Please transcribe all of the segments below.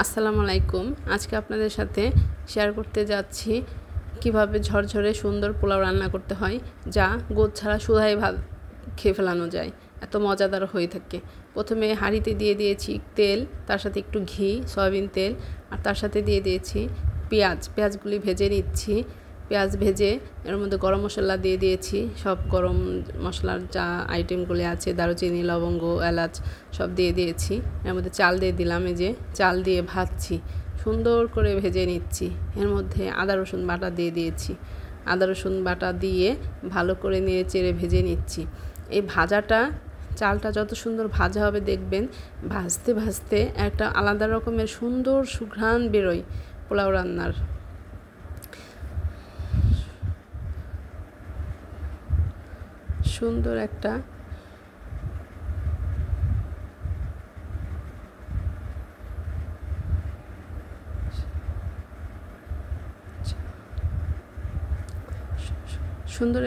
আসসালামু আলাইকুম। আজকে আপনাদের সাথে শেয়ার করতে যাচ্ছি কিভাবে ঝরঝরে সুন্দর পোলাও রান্না করতে হয়, যা গোদ ছাড়া শুধাই ভাত খেয়ে ফেলানো যায়, এত মজাদার হয়ে থাকে। প্রথমে হাঁড়িতে দিয়ে দিয়েছি তেল, তার সাথে একটু ঘি, সয়াবিন তেল, আর তার সাথে দিয়ে দিয়েছি পেঁয়াজগুলি ভেজে নিচ্ছি। পেঁয়াজ ভেজে এর মধ্যে গরম মশলা দিয়ে দিয়েছি, সব গরম মশলার যা আইটেমগুলি আছে, দারুচিনি, লবঙ্গ, এলাচ সব দিয়ে দিয়েছি। এর মধ্যে চাল দিয়ে দিলাম, এই যে চাল দিয়ে ভাজছি, সুন্দর করে ভেজে নিচ্ছি। এর মধ্যে আদা রসুন বাটা দিয়ে দিয়েছি, আদা রসুন বাটা দিয়ে ভালো করে নেড়ে চেড়ে ভেজে নিচ্ছি। এই ভাজাটা, চালটা যত সুন্দর ভাজা হবে দেখবেন ভাজতে ভাজতে একটা আলাদা রকমের সুন্দর সুঘ্রাণ বেরোয় পোলাও রান্নার। সুন্দর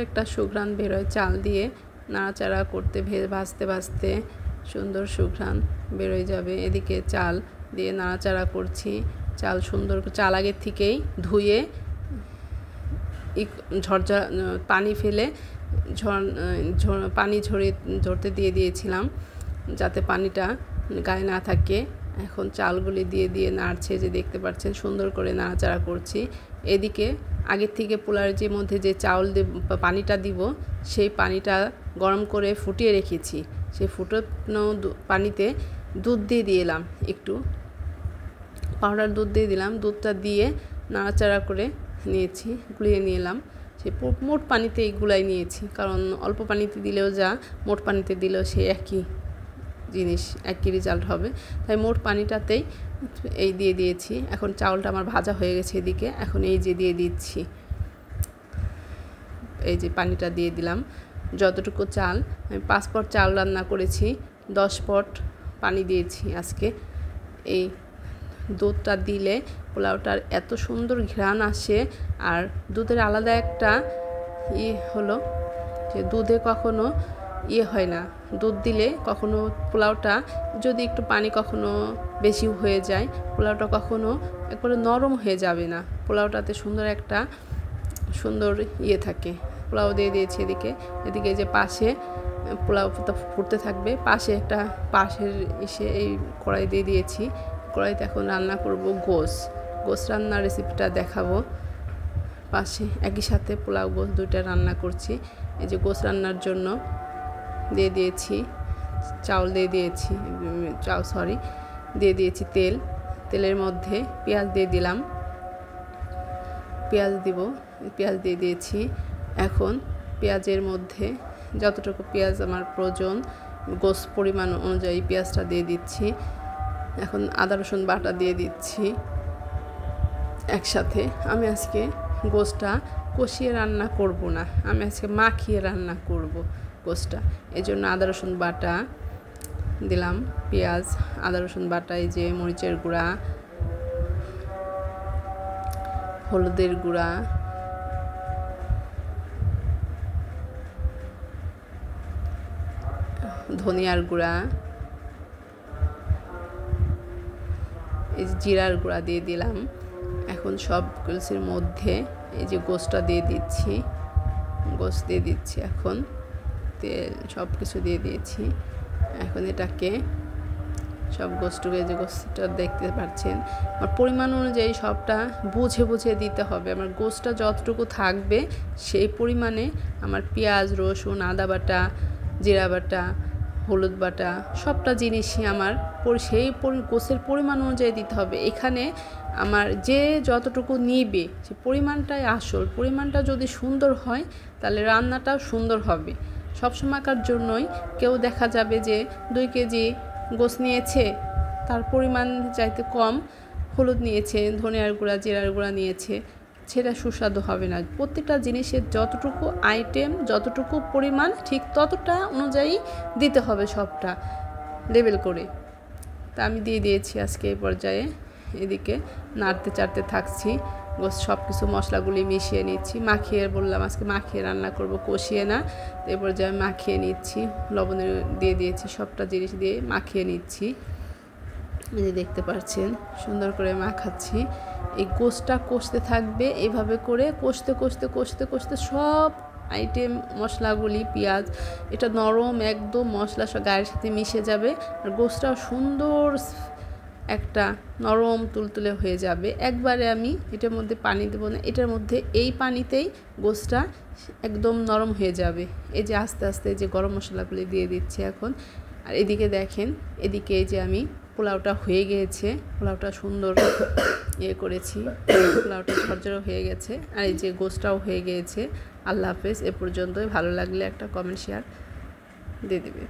একটা সুঘ্রাণ বেরোয় চাল দিয়ে নাড়াচাড়া করতে, ভাজতে ভাজতে সুন্দর সুঘ্রাণ বেরোয় যাবে। এদিকে চাল দিয়ে নাড়াচাড়া করছি। চাল আগের থেকেই ধুয়ে পানি ফেলে পানি ঝরতে দিয়ে দিয়েছিলাম, যাতে পানিটা গায়ে না থাকে। এখন চালগুলি দিয়ে নাড়ছে, যে দেখতে পাচ্ছেন সুন্দর করে নাড়াচাড়া করছি। এদিকে আগের থেকে পোলার যে মধ্যে যে পানিটা দিব, সেই পানিটা গরম করে ফুটিয়ে রেখেছি। সেই ফুটানো পানিতে দুধ দিয়ে দিলাম, একটু পাউডার দুধ দিয়ে দিলাম। দুধটা দিয়ে নাড়াচাড়া করে নিয়েছি, গুলিয়ে নিলাম। সেই মোট পানিতে গুলাই নিয়েছি, কারণ অল্প পানিতে দিলেও যা, মোট পানিতে দিলেও সে একই জিনিস, একই রেজাল্ট হবে। তাই মোট পানিটাতেই এই দিয়ে দিয়েছি। এখন চাউলটা আমার ভাজা হয়ে গেছে এদিকে। এখন এই যে দিয়ে দিচ্ছি, এই যে পানিটা দিয়ে দিলাম। যতটুকু চাল, আমি 5 পট চাল রান্না করেছি, 10 পট পানি দিয়েছি আজকে। এই দুধটা দিলে পোলাওটার এত সুন্দর ঘ্রাণ আসে। আর দুধের আলাদা একটা হলো যে দুধে কখনো হয় না, দুধ দিলে কখনো পোলাওটা যদি একটু পানি কখনো বেশি হয়ে যায়, পোলাওটা কখনো একবারে নরম হয়ে যাবে না। পোলাওটাতে সুন্দর থাকে। পোলাও দিয়ে দিয়েছি এদিকে যে পাশে পোলাও ফুটতে থাকবে, পাশের এই কড়াই দিয়ে দিয়েছি। কড়াইতে এখন রান্না করব গোস রান্নার রেসিপিটা দেখাবো। পাশে একই সাথে পোলাও গোস দুইটা রান্না করছি। এই যে গোস রান্নার জন্য দিয়ে দিয়েছি দিয়ে দিয়েছি তেলের মধ্যে পেঁয়াজ দিয়ে দিলাম, পেঁয়াজ দিয়ে দিয়েছি। এখন পেঁয়াজের মধ্যে যতটুকু পেঁয়াজ আমার প্রয়োজন, গোস পরিমাণ অনুযায়ী পেঁয়াজটা দিয়ে দিচ্ছি। এখন আদা রসুন বাটা দিয়ে দিচ্ছি একসাথে। আমি আজকে গোসটা কষিয়ে রান্না করব না, আমি আজকে মাখিয়ে রান্না করব গোসটা। এই জন্য আদা রসুন বাটা দিলাম, পেঁয়াজ, আদা রসুন বাটা, এই যে মরিচের গুঁড়া, হলুদের গুঁড়া, ধনিয়ার গুঁড়া, এই যে জিরার গুঁড়া দিয়ে দিলাম। এখন সব কিছুর মধ্যে এই যে গোসটা দিয়ে দিচ্ছি, এখন তেল সব কিছু দিয়ে দিয়েছি। এখন এটাকে সব গোসটুকে, যে গোসটা দেখতে পাচ্ছেন, আমার পরিমাণ অনুযায়ী সবটা বুঝে দিতে হবে। আমার গোসটা যতটুকু থাকবে সেই পরিমাণে আমার পেঁয়াজ, রসুন, আদা বাটা, জিরা বাটা, হলুদ বাটা, সবটা জিনিসই আমার সেই গোসের পরিমাণ অনুযায়ী দিতে হবে। এখানে আমার যে যতটুকু নিবে সে পরিমাণটাই আসল। পরিমাণটা যদি সুন্দর হয় তাহলে রান্নাটাও সুন্দর হবে। সবসময়কার জন্যই কেউ দেখা যাবে যে 2 কেজি গোস নিয়েছে, তার পরিমাণ চাইতে কম হলুদ নিয়েছে, ধনিয়ার গুঁড়া, জিরার গুঁড়া নিয়েছে, সেটা সুস্বাদু হবে না। প্রত্যেকটা জিনিসের যতটুকু আইটেম, যতটুকু পরিমাণ, ঠিক ততটা অনুযায়ী দিতে হবে, সবটা লেবেল করে। তা আমি দিয়ে দিয়েছি আজকে এই পর্যায়ে। এদিকে নাড়তে চাড়তে থাকছি, সব কিছু মশলাগুলি মিশিয়ে নিচ্ছি। বললাম আজকে মাখিয়ে রান্না করব, কষিয়ে না। এই পর্যায়ে মাখিয়ে নিচ্ছি, লবণ দিয়ে দিয়েছি, সবটা জিনিস দিয়ে মাখিয়ে নিচ্ছি। এই যে দেখতে পাচ্ছেন সুন্দর করে মাখাচ্ছি। এই গোশটা কষতে থাকবে, এভাবে করে কষতে কষতে কষতে কষতে সব আইটেম মশলাগুলি পেঁয়াজ এটা নরম একদম মশলা সব গায়ের সাথে মিশে যাবে, আর গোশটাও সুন্দর একটা নরম তুলতুলে হয়ে যাবে। একবারে আমি এটার মধ্যে পানি দেবো না, এটার মধ্যে এই পানিতেই গোশটা একদম নরম হয়ে যাবে। এই যে আস্তে আস্তে যে গরম মশলাগুলি দিয়ে দিচ্ছি এখন। আর এদিকে দেখেন, এদিকে এই যে আমি পোলাওটা হয়ে গিয়েছে, পোলাওটা সুন্দর করেছি, পোলাওটা ঝরঝরে হয়ে গেছে, আর এই যে গোশটাও হয়ে গিয়েছে। আল্লাহ হাফেজ। এ পর্যন্তই। ভালো লাগলে একটা কমেন্ট শেয়ার দিয়ে দেবে।